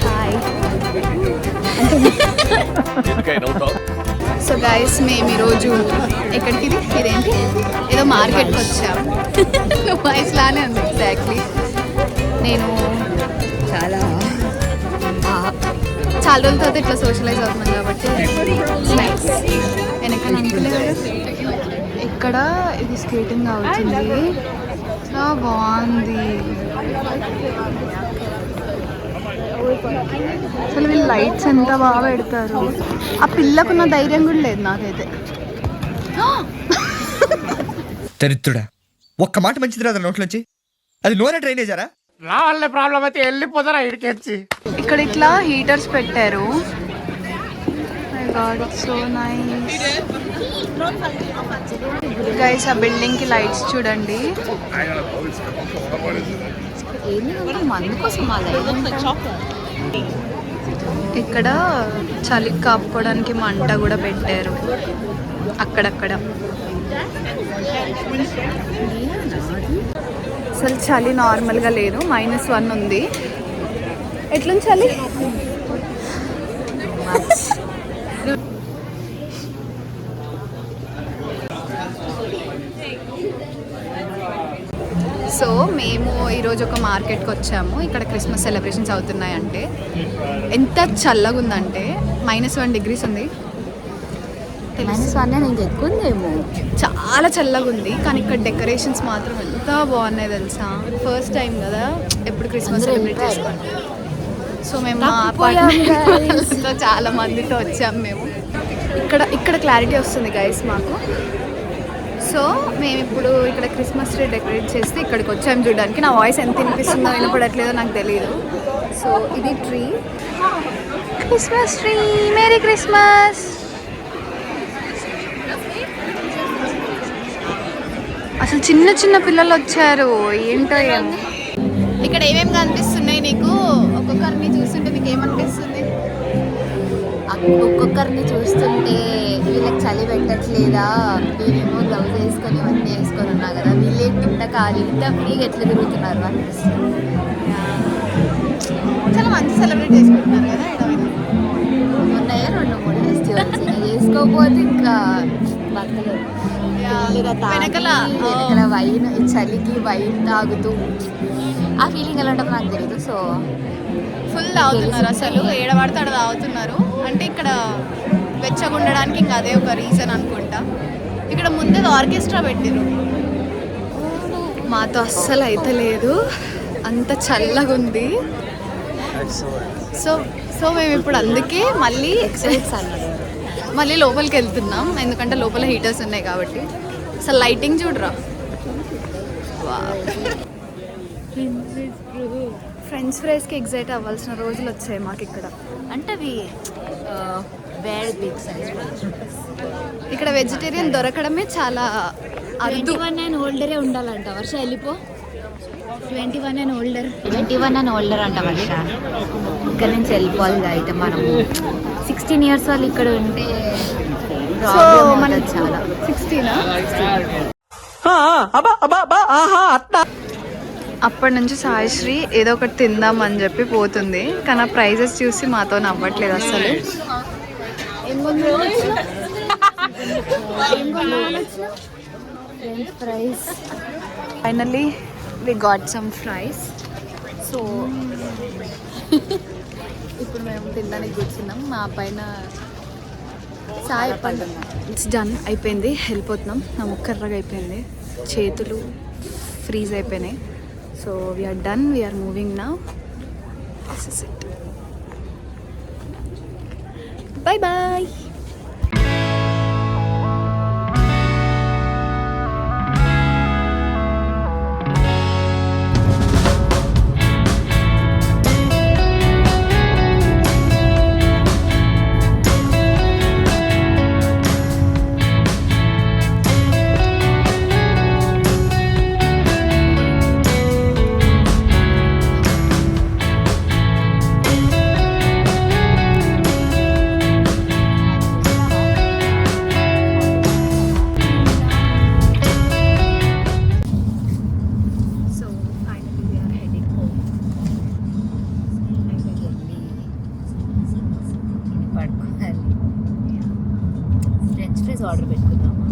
Hi. So guys మేము ఈరోజు ఎక్కడికి ఇదేంటి ఏదో మార్కెట్కి వచ్చాం. వాయిస్ లానే ఉంది ఎగ్జాక్ట్లీ. నేను చాలా రోజుల తర్వాత ఇట్లా సోషలైజ్ అవుతున్నాం కాబట్టి నైస్. వెనకాల ఇక్కడ ఇది స్కేటింగ్ అవుతుంది, చాలా బాగుంది. అసలు వీళ్ళు లైట్స్ ఎంత బాగా పెడతారు. ఆ పిల్లకున్న ధైర్యం కూడా లేదు నాకైతే. దరిద్రుడా, ఒక్క మాట మంచిది రాదా నోట్లోంచి? అది నూనె డ్రైనేజారా? నా వల్లే ప్రాబ్లం అయితే వెళ్ళిపోతారా ఇడికెచ్చి. ఇక్కడ ఇట్లా హీటర్స్ పెట్టారు. My God, it's so nice. Guys ఆ బిల్డింగ్ కి లైట్స్ చూడండి. ఇక్కడ చలికి కాపుకోవడానికి మంట కూడా పెట్టారు అక్కడక్కడ. అసలు చలి నార్మల్గా లేదు, -1 ఉంది. ఎట్లుంది చలి? సో మేము ఈరోజు ఒక మార్కెట్కి వచ్చాము. ఇక్కడ క్రిస్మస్ సెలబ్రేషన్స్ అవుతున్నాయంటే ఎంత చల్లగా ఉందంటే -1 degrees ఉంది. -1 ఇంకా ఎక్కువ ఉందేమో. చాలా చల్లగా ఉంది. కానీ ఇక్కడ డెకరేషన్స్ మాత్రం ఎంత బాగున్నాయి తెలుసా. ఫస్ట్ టైం కదా ఎప్పుడు క్రిస్మస్ సెలబ్రేట్ చేసుకోవాలి. సో మేము మా అపార్ట్మెంట్లో చాలా మందితో వచ్చాము మేము. ఇక్కడ క్లారిటీ వస్తుంది గైస్ మాకు. సో మేము ఇప్పుడు ఇక్కడ క్రిస్మస్ ట్రీ డెకరేట్ చేస్తే ఇక్కడికి వచ్చాము చూడడానికి. నా వాయిస్ ఎంత వినిపిస్తుందో వినపడట్లేదో నాకు తెలియదు. సో ఇది tree, Christmas tree. Merry Christmas. అసలు చిన్న చిన్న పిల్లలు వచ్చారు, ఏంటో ఏమో. ఇక్కడ ఏమేమి కనిపిస్తున్నాయి నీకు? ఒక్కొక్కరిని చూస్తుంటే నీకు ఏమనిపిస్తుంది? ఒక్కొక్కరిని చూస్తుంటే వీళ్ళకి చలి పెట్టట్లేదా, వీళ్ళేమో గ్లౌజ్ వేసుకొని ఇవన్నీ వేసుకొని ఉన్నా కదా, వీళ్ళే ఇంత ఖాళీ ఇంత ఫ్రీగా ఎట్లా తిరుగుతున్నారు అనిపిస్తుంది. చాలా మంచి సెలబ్రేట్ చేసుకుంటున్నారు కదా. ఉన్నాయా 2-3 ఫెస్టివల్స్, చేసుకోకపోతే ఇంకా బతకలేదు. వెనకల వైన్, చలికి వైన్ తాగుతూ ఆ ఫీలింగ్ ఎలా ఉంటుందో నాకు తెలియదు. సో ఫుల్ తాగుతున్నారు, అసలు ఏడబడితే ఆడ తాగుతున్నారు. అంటే ఇక్కడ వెచ్చగా ఉండడానికి ఇంకా అదే ఒక రీజన్ అనుకుంటా. ఇక్కడ ముందే ఆర్కెస్ట్రా పెట్టిరు. మాతో అస్సలు అయితే లేదు, అంత చల్లగా ఉంది. సో మేము ఇప్పుడు అందుకే మళ్ళీ లోపలికి వెళ్తున్నాం, ఎందుకంటే లోపల హీటర్స్ ఉన్నాయి కాబట్టి. అసలు లైటింగ్ చూడరా. ఫ్రెంచ్ ఫ్రైస్కి ఎగ్జైట్ అవ్వాల్సిన రోజులు వచ్చాయి మాకు ఇక్కడ. అంటే అవి బిగ్ సైజ్. ఇక్కడ వెజిటేరియన్ దొరకడమే చాలా అరుదు. 21 ఓల్డరే ఉండాలంట వర్ష. వెళ్ళిపో. 21 ఓల్డర్ అంట వర్ష. ఇక్కడ నుంచి వెళ్ళిపోవాలి అయితే మనము. 16 years వాళ్ళు ఇక్కడ ఉంటే చాలా. 16 అప్పటి నుంచి సాయిశ్రీ ఏదో ఒకటి తిందామని చెప్పి పోతుంది, కానీ ఆ ప్రైజెస్ చూసి మాతో నవ్వట్లేదు అసలు. Finally we got some fries. So ఇప్పుడు మేము తినడానికి కూర్చున్నాం. మా పైన సాయి ఇట్స్ డన్, అయిపోయింది, వెళ్ళిపోతున్నాం. నా ముక్కర్రగా అయిపోయింది, చేతులు ఫ్రీజ్ అయిపోయినాయి. So we're done, we're moving now. This is it. Bye bye. Order పెట్టుకుందామా?